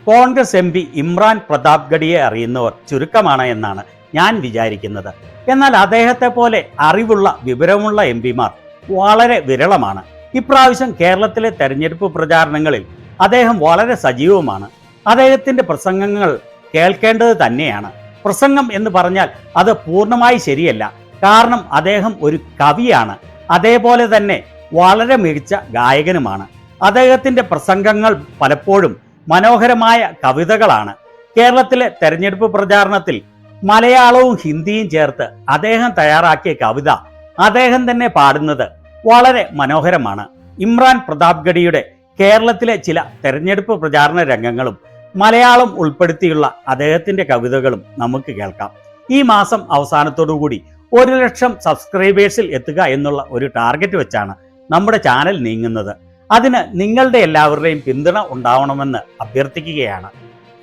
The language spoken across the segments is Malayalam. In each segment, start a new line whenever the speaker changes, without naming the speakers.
കോൺഗ്രസ് എം പി ഇമ്രാൻ പ്രതാപ്ഗഡിയെ അറിയുന്നവർ ചുരുക്കമാണ് എന്നാണ് ഞാൻ വിചാരിക്കുന്നത്. എന്നാൽ അദ്ദേഹത്തെ പോലെ അറിവുള്ള വിവരമുള്ള എം പിമാർ വളരെ വിരളമാണ്. ഇപ്രാവശ്യം കേരളത്തിലെ തെരഞ്ഞെടുപ്പ് പ്രചാരണങ്ങളിൽ അദ്ദേഹം വളരെ സജീവമാണ്. അദ്ദേഹത്തിൻ്റെ പ്രസംഗങ്ങൾ കേൾക്കേണ്ടത് തന്നെയാണ്. പ്രസംഗം എന്ന് പറഞ്ഞാൽ അത് പൂർണ്ണമായി ശരിയല്ല. കാരണം അദ്ദേഹം ഒരു കവിയാണ്, അതേപോലെ തന്നെ വളരെ മികച്ച ഗായകനുമാണ്. അദ്ദേഹത്തിൻ്റെ പ്രസംഗങ്ങൾ പലപ്പോഴും മനോഹരമായ കവിതകളാണ്. കേരളത്തിലെ തെരഞ്ഞെടുപ്പ് പ്രചാരണത്തിൽ മലയാളവും ഹിന്ദിയും ചേർത്ത് അദ്ദേഹം തയ്യാറാക്കിയ കവിത അദ്ദേഹം തന്നെ പാടുന്നത് വളരെ മനോഹരമാണ്. ഇമ്രാൻ പ്രതാപ്ഗഡിയുടെ കേരളത്തിലെ ചില തെരഞ്ഞെടുപ്പ് പ്രചാരണ രംഗങ്ങളും മലയാളം ഉൾപ്പെടുത്തിയുള്ള അദ്ദേഹത്തിൻ്റെ കവിതകളും നമുക്ക് കേൾക്കാം. ഈ മാസം അവസാനത്തോടുകൂടി 1,00,000 സബ്സ്ക്രൈബേഴ്സിൽ എത്തുക എന്നുള്ള ഒരു ടാർഗറ്റ് വെച്ചാണ് നമ്മുടെ ചാനൽ നീങ്ങുന്നത്. അതിന് നിങ്ങളുടെ എല്ലാവരുടെയും പിന്തുണ ഉണ്ടാവണമെന്ന് അഭ്യർത്ഥിക്കുകയാണ്.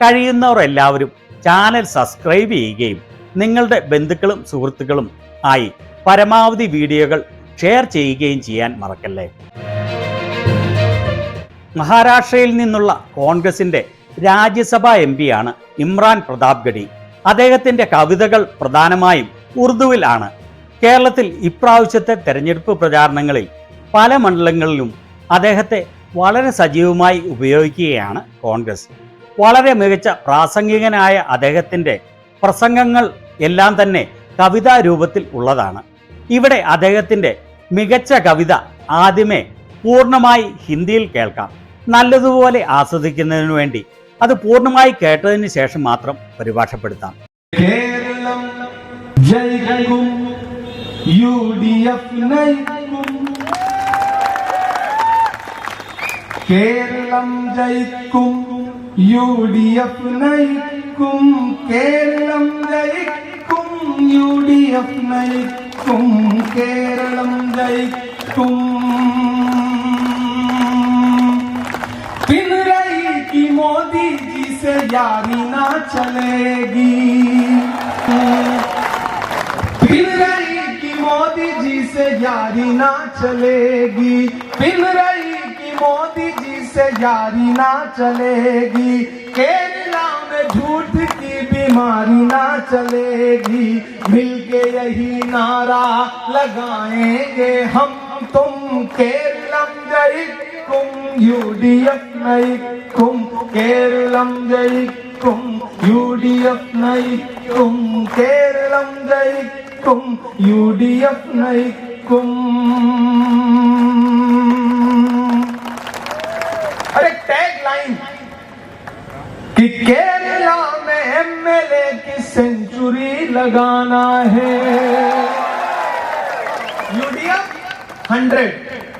കഴിയുന്നവർ എല്ലാവരും ചാനൽ സബ്സ്ക്രൈബ് ചെയ്യുകയും നിങ്ങളുടെ ബന്ധുക്കളും സുഹൃത്തുക്കളും ആയി പരമാവധി വീഡിയോകൾ ഷെയർ ചെയ്യുകയും ചെയ്യാൻ മറക്കല്ലേ. മഹാരാഷ്ട്രയിൽ നിന്നുള്ള കോൺഗ്രസിൻ്റെ രാജ്യസഭാ എം പിയാണ് ഇമ്രാൻ പ്രതാപ്ഗഡി. അദ്ദേഹത്തിൻ്റെ കവിതകൾ പ്രധാനമായും ഉറുദുവിലാണ്. കേരളത്തിൽ ഇപ്രാവശ്യത്തെ തെരഞ്ഞെടുപ്പ് പ്രചാരണങ്ങളിൽ പല മണ്ഡലങ്ങളിലും അദ്ദേഹത്തെ വളരെ സജീവമായി ഉപയോഗിക്കുകയാണ് കോൺഗ്രസ്. വളരെ മികച്ച പ്രാസംഗികനായ അദ്ദേഹത്തിൻ്റെ പ്രസംഗങ്ങൾ എല്ലാം തന്നെ കവിതാ രൂപത്തിൽ ഉള്ളതാണ്. ഇവിടെ അദ്ദേഹത്തിൻ്റെ മികച്ച കവിത ആദ്യമേ പൂർണ്ണമായി ഹിന്ദിയിൽ കേൾക്കാം. നല്ലതുപോലെ ആസ്വദിക്കുന്നതിനു വേണ്ടി അത് പൂർണ്ണമായി കേട്ടതിന് ശേഷം മാത്രം പരിഭാഷപ്പെടുത്താം.
കേരളം ജയിക്കും, UDF നയിക്കും. കേരളം ജയിക്കും, UDF നയിക്കും. കേരളം ജയിക്കും, UDF നയിക്കും. കേരളം ജയിക്കും. पिनराई की मोदी जी से यारी ना चलेगी. पिनराई की मोदी जी से यारी ना चलेगी. पिनराई की मोदी जी से यारी ना चलेगी. केरला में झूठ की बीमारी ना चलेगी. मिलके यही नारा लगाएंगे हम तुम. Keralam जयिकुम, UDF नयिकुम. Keralam जयिकुम, UDF नयिकुम. Keralam जयिकुम, UDF नयिकुम. अरे टैग लाइन कि केरला में MLA की सेंचुरी लगाना है. UDF 100.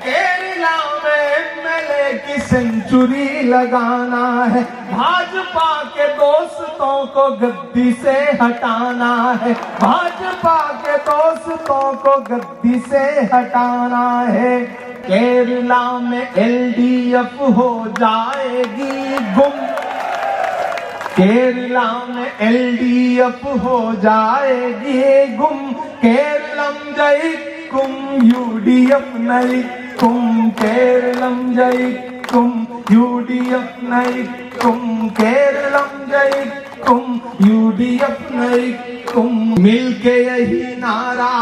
केरला में MLA की सेंचुरी लगाना है. भाजपा के दोस्तों को गद्दी से हटाना है. भाजपा के दोस्तों को गद्दी से हटाना है. केरला में LDF हो जाएगी गुम. केरला में LDF हो जाएगी गुम. Keralam जयिकुम, UDF नयिकुम. Keralam जयिकुम, UDF नयिकुम. Keralam जयिकुम, UDF नयिकुम. मिलके यही नारा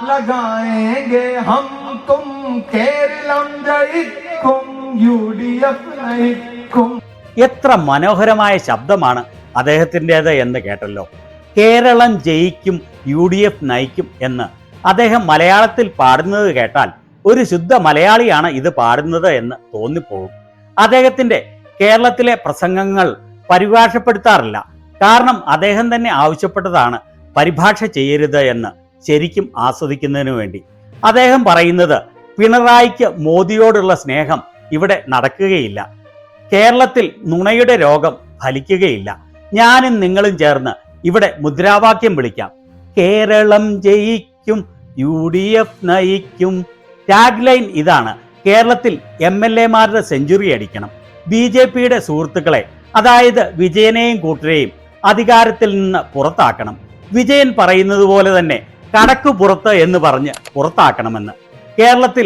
लगाएंगे हम तुम. केरलम जयिकुम, UDF नयिकुम.
എത്ര മനോഹരമായ ശബ്ദമാണ് അദ്ദേഹത്തിൻ്റേത് എന്ന് കേട്ടല്ലോ. കേരളം ജയിക്കും, UDF നയിക്കും എന്ന് അദ്ദേഹം മലയാളത്തിൽ പാടുന്നത് കേട്ടാൽ ഒരു ശുദ്ധ മലയാളിയാണ് ഇത് പാടുന്നത് എന്ന് തോന്നിപ്പോകും. അദ്ദേഹത്തിൻ്റെ കേരളത്തിലെ പ്രസംഗങ്ങൾ പരിഭാഷപ്പെടുത്താറില്ല. കാരണം അദ്ദേഹം തന്നെ ആവശ്യപ്പെട്ടതാണ് പരിഭാഷ ചെയ്യരുത് എന്ന് ശരിക്കും ആസ്വദിക്കുന്നതിനു വേണ്ടി. അദ്ദേഹം പറയുന്നത് പിണറായിക്ക് മോദിയോടുള്ള സ്നേഹം ഇവിടെ നടക്കുകയില്ല. കേരളത്തിൽ നുണയുടെ രോഗം ഫലിക്കുകയില്ല. ഞാനും നിങ്ങളും ചേർന്ന് ഇവിടെ മുദ്രാവാക്യം വിളിക്കാം. കേരളം ജയിക്കും, UDF നയിക്കും. ടാഗ് ലൈൻ ഇതാണ്. കേരളത്തിൽ MLA-മാരുടെ സെഞ്ചുറി അടിക്കണം. BJPയുടെ സുഹൃത്തുക്കളെ, അതായത് വിജയനെയും കൂട്ടരെയും അധികാരത്തിൽ നിന്ന് പുറത്താക്കണം. വിജയൻ പറയുന്നത് പോലെ തന്നെ കടക്കു പുറത്ത് എന്ന് പറഞ്ഞ് പുറത്താക്കണമെന്ന്. കേരളത്തിൽ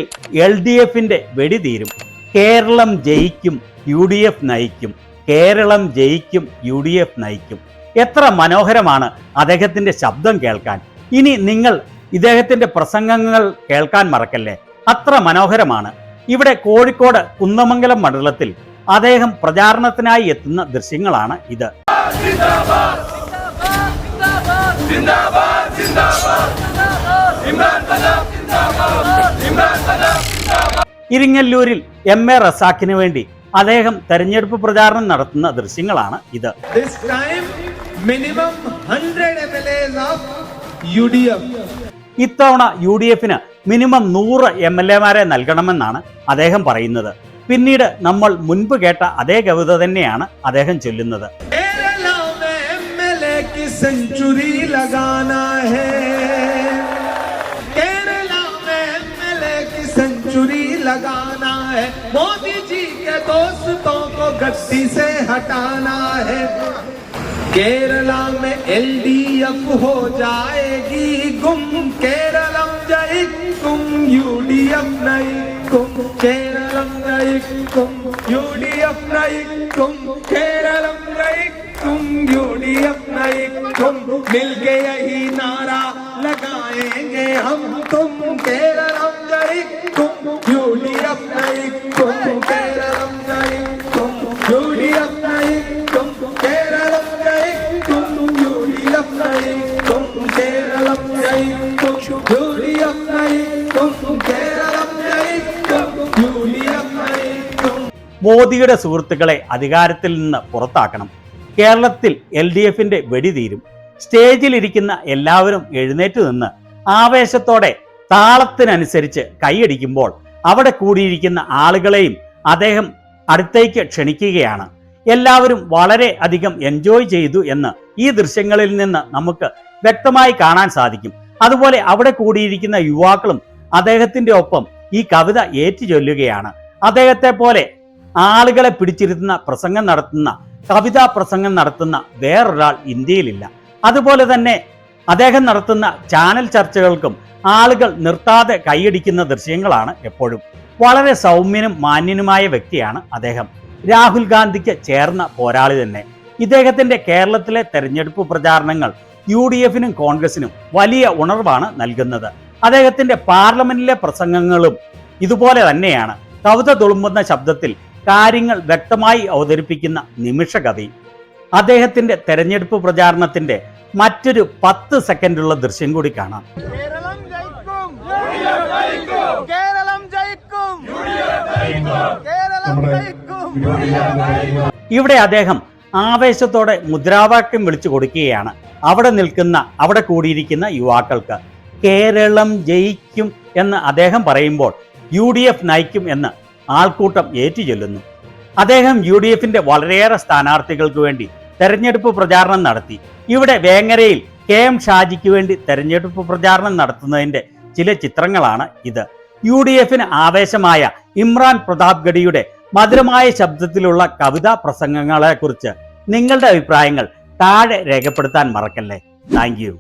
LDFന്റെ വെടി തീരും. കേരളം ജയിക്കും, UDF നയിക്കും. കേരളം ജയിക്കും, UDF നയിക്കും. എത്ര മനോഹരമാണ് അദ്ദേഹത്തിന്റെ ശബ്ദം കേൾക്കാൻ. ഇനി നിങ്ങൾ ഇദ്ദേഹത്തിന്റെ പ്രസംഗങ്ങൾ കേൾക്കാൻ മറക്കല്ലേ, അത്ര മനോഹരമാണ്. ഇവിടെ കോഴിക്കോട് കുന്നമംഗലം മണ്ഡലത്തിൽ അദ്ദേഹം പ്രചാരണത്തിനായി എത്തുന്ന ദൃശ്യങ്ങളാണ് ഇത്. ഇരിങ്ങല്ലൂരിൽ MA റസാഖിന് വേണ്ടി അദ്ദേഹം തെരഞ്ഞെടുപ്പ് പ്രചാരണം നടത്തുന്ന ദൃശ്യങ്ങളാണ് ഇത്. ഇത്തവണ UDF-ന് മിനിമം 100 MLA-മാരെ നൽകണമെന്നാണ് അദ്ദേഹം പറയുന്നത്. പിന്നീട് നമ്മൾ മുൻപ് കേട്ട അതേ കവിത തന്നെയാണ് അദ്ദേഹം ചൊല്ലുന്നത്.
सेंचुरी लगाना है, केरला में MLA की सेंचुरी लगाना है, मोदी जी के दोस्तों को गद्दी से हटाना है, केरला में LDF हो जाएगी गुम, Keralam जयिकुम UDF नयिकुम, Keralam जयिकुम UDF नयिकुम, Keralam जयिकुम UDF नयिकुम, मिलके यही नारा लगाएंगे हम तुम, Keralam जयिकुम UDF नयिकुम, Keralam जयिकुम UDF नयिकुम, Keralam जयिकुम UDF नयिकुम, Keralam जयिकुम UDF नयिकुम, Keralam जयिकुम UDF नयिकुം.
മോദിയുടെ സുഹൃത്തുക്കളെ അധികാരത്തിൽ നിന്ന് പുറത്താക്കണം. കേരളത്തിൽ LDF-ന്റെ വെടി തീരും. സ്റ്റേജിലിരിക്കുന്ന എല്ലാവരും എഴുന്നേറ്റ് നിന്ന് ആവേശത്തോടെ താളത്തിനനുസരിച്ച് കൈയടിക്കുമ്പോൾ അവിടെ കൂടിയിരിക്കുന്ന ആളുകളെയും അദ്ദേഹം അടുത്തേക്ക് ക്ഷണിക്കുകയാണ്. എല്ലാവരും വളരെ അധികം എൻജോയ് ചെയ്തു എന്ന് ഈ ദൃശ്യങ്ങളിൽ നിന്ന് നമുക്ക് വ്യക്തമായി കാണാൻ സാധിക്കും. അതുപോലെ അവിടെ കൂടിയിരിക്കുന്ന യുവാക്കളും അദ്ദേഹത്തിന്റെ ഒപ്പം ഈ കവിത ഏറ്റുചൊല്ലുകയാണ്. അദ്ദേഹത്തെ പോലെ ആളുകളെ പിടിച്ചിരുത്തുന്ന പ്രസംഗം നടത്തുന്ന, കവിതാ പ്രസംഗം നടത്തുന്ന വേറൊരാൾ ഇന്ത്യയിലില്ല. അതുപോലെ തന്നെ അദ്ദേഹം നടത്തുന്ന ചാനൽ ചർച്ചകൾക്കും ആളുകൾ നിർത്താതെ കൈയടിക്കുന്ന ദൃശ്യങ്ങളാണ് എപ്പോഴും. വളരെ സൗമ്യനും മാന്യനുമായ വ്യക്തിയാണ് അദ്ദേഹം. രാഹുൽ ഗാന്ധിക്ക് ചേർന്ന പോരാളി തന്നെ. ഇദ്ദേഹത്തിന്റെ കേരളത്തിലെ തെരഞ്ഞെടുപ്പ് പ്രചാരണങ്ങൾ UDF-നും കോൺഗ്രസിനും വലിയ ഉണർവാണ് നൽകുന്നത്. അദ്ദേഹത്തിന്റെ പാർലമെന്റിലെ പ്രസംഗങ്ങളും ഇതുപോലെ തന്നെയാണ്. കവിത തുളുമ്പുന്ന ശബ്ദത്തിൽ കാര്യങ്ങൾ വ്യക്തമായി അവതരിപ്പിക്കുന്ന നിമിഷകവി. അദ്ദേഹത്തിന്റെ തെരഞ്ഞെടുപ്പ് പ്രചാരണത്തിന്റെ മറ്റൊരു 10 സെക്കൻഡുള്ള ദൃശ്യം കൂടി കാണാം. ഇവിടെ അദ്ദേഹം ആവേശത്തോടെ മുദ്രാവാക്യം വിളിച്ചു കൊടുക്കുകയാണ് അവിടെ കൂടിയിരിക്കുന്ന യുവാക്കൾക്ക്. കേരളം ജയിക്കും എന്ന് അദ്ദേഹം പറയുമ്പോൾ UDF നയിക്കും എന്ന് ആൾക്കൂട്ടം ഏറ്റുചൊല്ലുന്നു. അദ്ദേഹം UDF-ന്റെ വളരെയേറെ സ്ഥാനാർത്ഥികൾക്ക് വേണ്ടി തെരഞ്ഞെടുപ്പ് പ്രചാരണം നടത്തി. ഇവിടെ വേങ്ങരയിൽ KM ഷാജിക്ക് വേണ്ടി തെരഞ്ഞെടുപ്പ് പ്രചാരണം നടത്തുന്നതിന്റെ ചില ചിത്രങ്ങളാണ് ഇത്. UDF-ന് ആവേശമായ ഇമ്രാൻ പ്രതാപ്ഗഡിയുടെ മധുരമായ ശബ്ദത്തിലുള്ള കവിതാ പ്രസംഗങ്ങളെക്കുറിച്ച് നിങ്ങളുടെ അഭിപ്രായങ്ങൾ താഴെ രേഖപ്പെടുത്താൻ മറക്കല്ലേ. Thank you.